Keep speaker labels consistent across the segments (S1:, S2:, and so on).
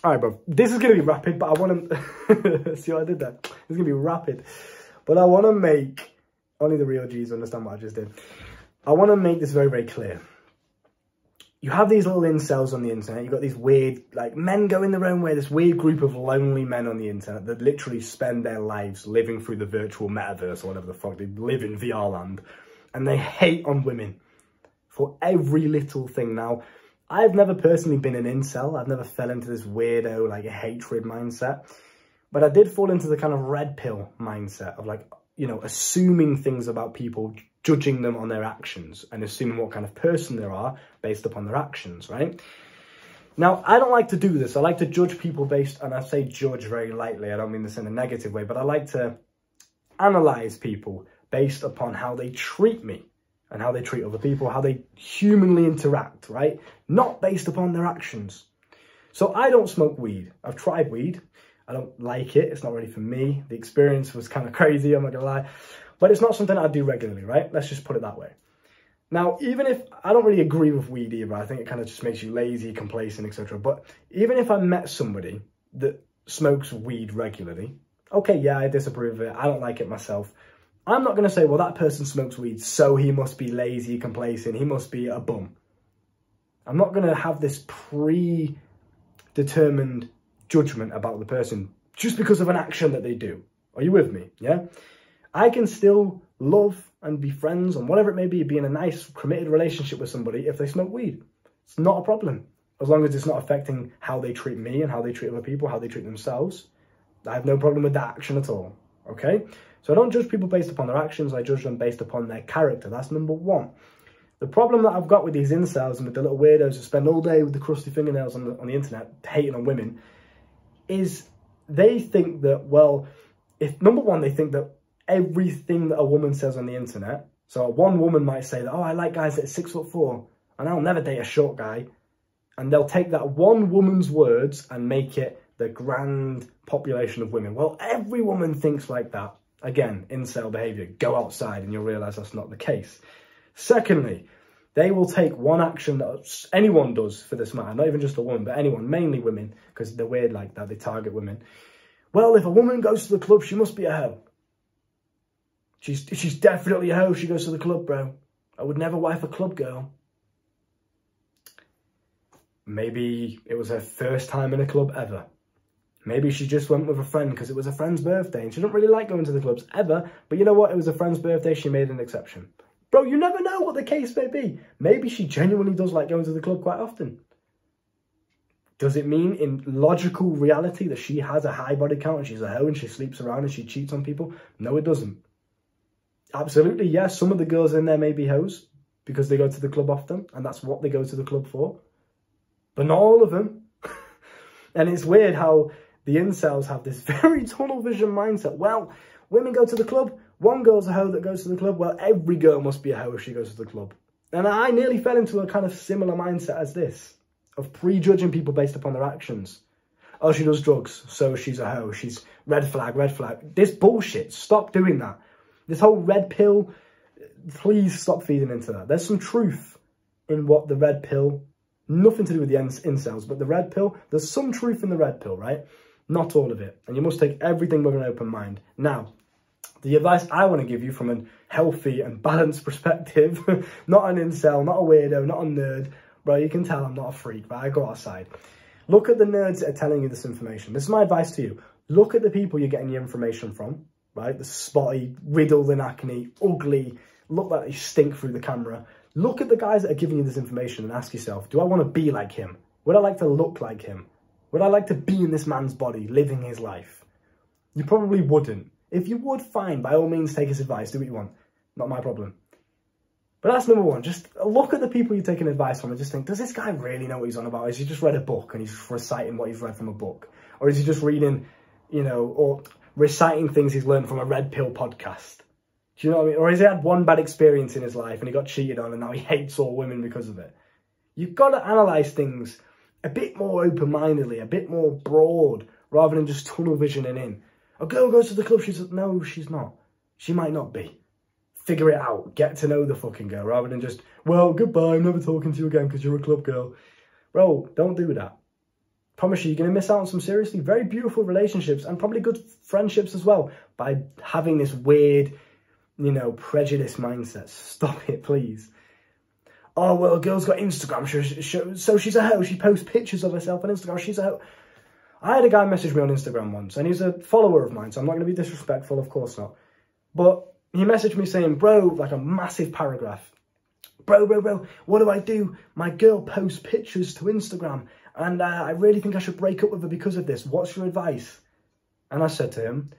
S1: All right, bro. This is going to be rapid, but I want to... See what I did there? It's going to be rapid. But I want to make... Only the real G's understand what I just did. I want to make this very, very clear. You have these little incels on the internet. You've got these weird, like, men going their own way. This weird group of lonely men on the internet that literally spend their lives living through the virtual metaverse or whatever the fuck. They live in VR land. And they hate on women for every little thing. Now, I've never personally been an incel. I've never fell into this weirdo, like, hatred mindset. But I did fall into the kind of red pill mindset of, like, you know, assuming things about people, judging them on their actions, and assuming what kind of person they are based upon their actions, right? Now, I don't like to do this. I like to judge people based, and I say judge very lightly. I don't mean this in a negative way, but I like to analyze people based upon how they treat me. And how they treat other people, how they humanly interact, right? Not based upon their actions. So I don't smoke weed. I've tried weed. I don't like it. It's not really for me. The experience was kind of crazy, I'm not going to lie. But it's not something I do regularly, right? Let's just put it that way. Now, even if I don't really agree with weed either, I think it kind of just makes you lazy, complacent, etc. But even if I met somebody that smokes weed regularly, okay, yeah, I disapprove of it. I don't like it myself. I'm not going to say, well, that person smokes weed, so he must be lazy, complacent, he must be a bum. I'm not going to have this predetermined judgment about the person just because of an action that they do. Are you with me? Yeah? I can still love and be friends and whatever it may be in a nice, committed relationship with somebody if they smoke weed. It's not a problem. As long as it's not affecting how they treat me and how they treat other people, how they treat themselves. I have no problem with that action at all. Okay? So I don't judge people based upon their actions, I judge them based upon their character. That's number one. The problem that I've got with these incels and with the little weirdos that spend all day with the crusty fingernails on the internet hating on women is they think that, well, if number one, they think that everything that a woman says on the internet, so one woman might say that, oh, I like guys that are 6'4", and I'll never date a short guy. And they'll take that one woman's words and make it the grand population of women. Well, every woman thinks like that. Again, incel behavior. Go outside and you'll realize that's not the case. Secondly, they will take one action that anyone does for this matter, not even just a woman, but anyone, mainly women, because they're weird like that, they target women. Well, if a woman goes to the club, she must be a hoe. She's definitely a hoe if she goes to the club, bro. I would never wife a club girl. Maybe it was her first time in a club ever. Maybe she just went with a friend because it was a friend's birthday and she didn't really like going to the clubs ever. But you know what? It was a friend's birthday. She made an exception. Bro, you never know what the case may be. Maybe she genuinely does like going to the club quite often. Does it mean in logical reality that she has a high body count and she's a hoe and she sleeps around and she cheats on people? No, it doesn't. Absolutely, yes. Some of the girls in there may be hoes because they go to the club often and that's what they go to the club for. But not all of them. And it's weird how the incels have this very tunnel vision mindset. Well, women go to the club. One girl's a hoe that goes to the club. Well, every girl must be a hoe if she goes to the club. And I nearly fell into a kind of similar mindset as this, of prejudging people based upon their actions. Oh, she does drugs, so she's a hoe. She's red flag, red flag. This bullshit. Stop doing that. This whole red pill, please stop feeding into that. There's some truth in what the red pill, nothing to do with the incels, but the red pill, there's some truth in the red pill, right? Not all of it. And you must take everything with an open mind. Now, the advice I want to give you from a healthy and balanced perspective, not an incel, not a weirdo, not a nerd. Bro, you can tell I'm not a freak, but I go outside. Look at the nerds that are telling you this information. This is my advice to you. Look at the people you're getting your information from, right? The spotty, riddled in acne, ugly, look like they stink through the camera. Look at the guys that are giving you this information and ask yourself, do I want to be like him? Would I like to look like him? Would I like to be in this man's body, living his life? You probably wouldn't. If you would, fine, by all means, take his advice, do what you want. Not my problem. But that's number one. Just look at the people you're taking advice from and just think, does this guy really know what he's on about? Has he just read a book and he's just reciting what he's read from a book? Or is he just reading, you know, or reciting things he's learned from a Red Pill podcast? Do you know what I mean? Or has he had one bad experience in his life and he got cheated on and now he hates all women because of it? You've got to analyse things a bit more open-mindedly, a bit more broad, rather than just tunnel visioning in. A girl goes to the club, she's like, no, she's not. She might not be. Figure it out. Get to know the fucking girl, rather than just, well, goodbye, I'm never talking to you again because you're a club girl. Bro, don't do that. Promise you, you're going to miss out on some seriously very beautiful relationships and probably good friendships as well by having this weird, you know, prejudice mindset. Stop it, please. Oh, well, a girl's got Instagram, so she's a hoe. She posts pictures of herself on Instagram. She's a hoe. I had a guy message me on Instagram once, and he's a follower of mine, so I'm not going to be disrespectful, of course not. But he messaged me saying, bro, like a massive paragraph. Bro, what do I do? My girl posts pictures to Instagram, and I really think I should break up with her because of this. What's your advice? And I said to him,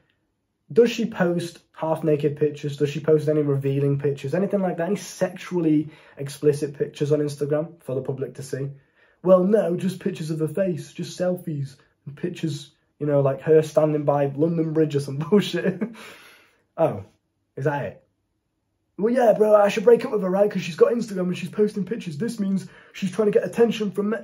S1: does she post half-naked pictures? Does she post any revealing pictures? Anything like that? Any sexually explicit pictures on Instagram for the public to see? Well, no, just pictures of her face, just selfies. And pictures, you know, like her standing by London Bridge or some bullshit. Oh, is that it? Well, yeah, bro, I should break up with her, right? Because she's got Instagram and she's posting pictures. This means she's trying to get attention from me.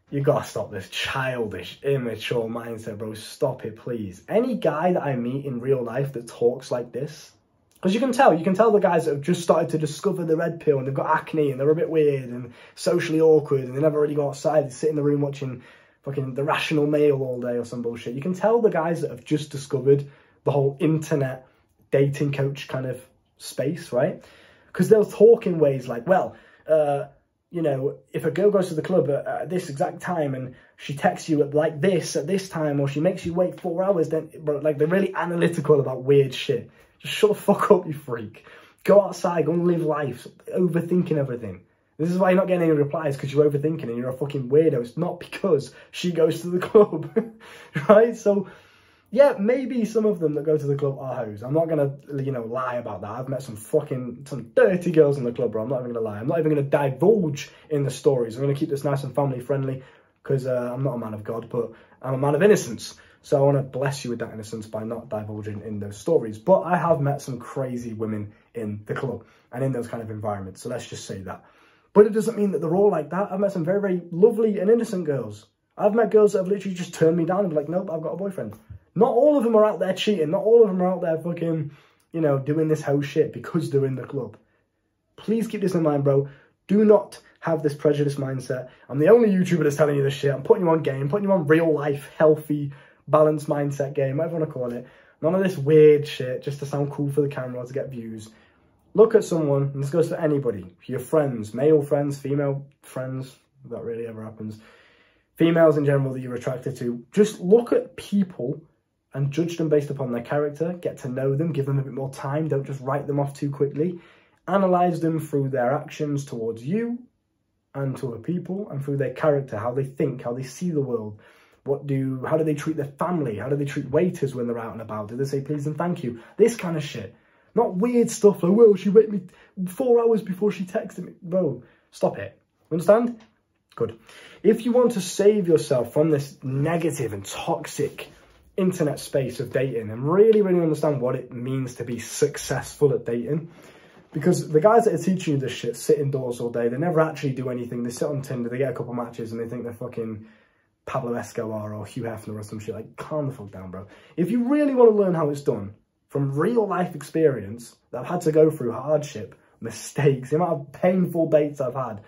S1: You gotta stop this childish, immature mindset, bro. Stop it, please. Any guy that I meet in real life that talks like this, because you can tell the guys that have just started to discover the red pill and they've got acne and they're a bit weird and socially awkward and they never really go outside. They sit in the room watching fucking The Rational Male all day or some bullshit. You can tell the guys that have just discovered the whole internet dating coach kind of space, right? Because they'll talk in ways like, well, you know, if a girl goes to the club at this exact time and she texts you like this at this time, or she makes you wait 4 hours, then, bro, like, they're really analytical about weird shit. Just shut the fuck up, you freak. Go outside, go and live life. Overthinking everything. This is why you're not getting any replies, because you're overthinking and you're a fucking weirdo. It's not because she goes to the club, right? So, yeah, maybe some of them that go to the club are hoes. I'm not going to, you know, lie about that. I've met some dirty girls in the club, bro. I'm not even going to lie. I'm not even going to divulge in the stories. I'm going to keep this nice and family friendly because I'm not a man of God, but I'm a man of innocence. So I want to bless you with that innocence by not divulging in those stories. But I have met some crazy women in the club and in those kind of environments. So let's just say that. But it doesn't mean that they're all like that. I've met some very, very lovely and innocent girls. I've met girls that have literally just turned me down and be like, nope, I've got a boyfriend. Not all of them are out there cheating. Not all of them are out there fucking, you know, doing this whole shit because they're in the club. Please keep this in mind, bro. Do not have this prejudice mindset. I'm the only YouTuber that's telling you this shit. I'm putting you on game, putting you on real life, healthy, balanced mindset game, whatever you want to call it. None of this weird shit just to sound cool for the camera or to get views. Look at someone, and this goes for anybody, your friends, male friends, female friends, if that really ever happens, females in general that you're attracted to. Just look at people and judge them based upon their character, get to know them, give them a bit more time, don't just write them off too quickly. Analyse them through their actions towards you and to other people, and through their character, how they think, how they see the world. How do they treat their family? How do they treat waiters when they're out and about? Do they say please and thank you? This kind of shit. Not weird stuff like, well, she waited me 4 hours before she texted me. Bro, stop it. Understand? Good. If you want to save yourself from this negative and toxic internet space of dating and really, really understand what it means to be successful at dating, because the guys that are teaching you this shit sit indoors all day. They never actually do anything. They sit on Tinder, they get a couple matches and they think they're fucking Pablo Escobar or Hugh Hefner or some shit. Like, calm the fuck down, bro. If you really want to learn how it's done from real life experience that I've had to go through, hardship, mistakes, the amount of painful dates I've had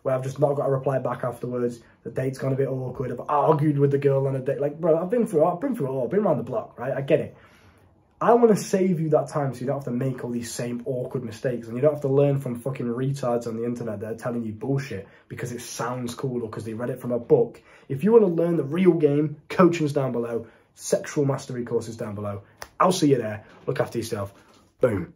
S1: where I've just not got a reply back afterwards, the date's gone a bit awkward, I've argued with the girl on a date. Like, bro, I've been through it all, I've been around the block, right? I get it. I want to save you that time so you don't have to make all these same awkward mistakes and you don't have to learn from fucking retards on the internet that are telling you bullshit because it sounds cool or because they read it from a book. If you want to learn the real game, coaching's down below, sexual mastery courses down below. I'll see you there. Look after yourself. Boom.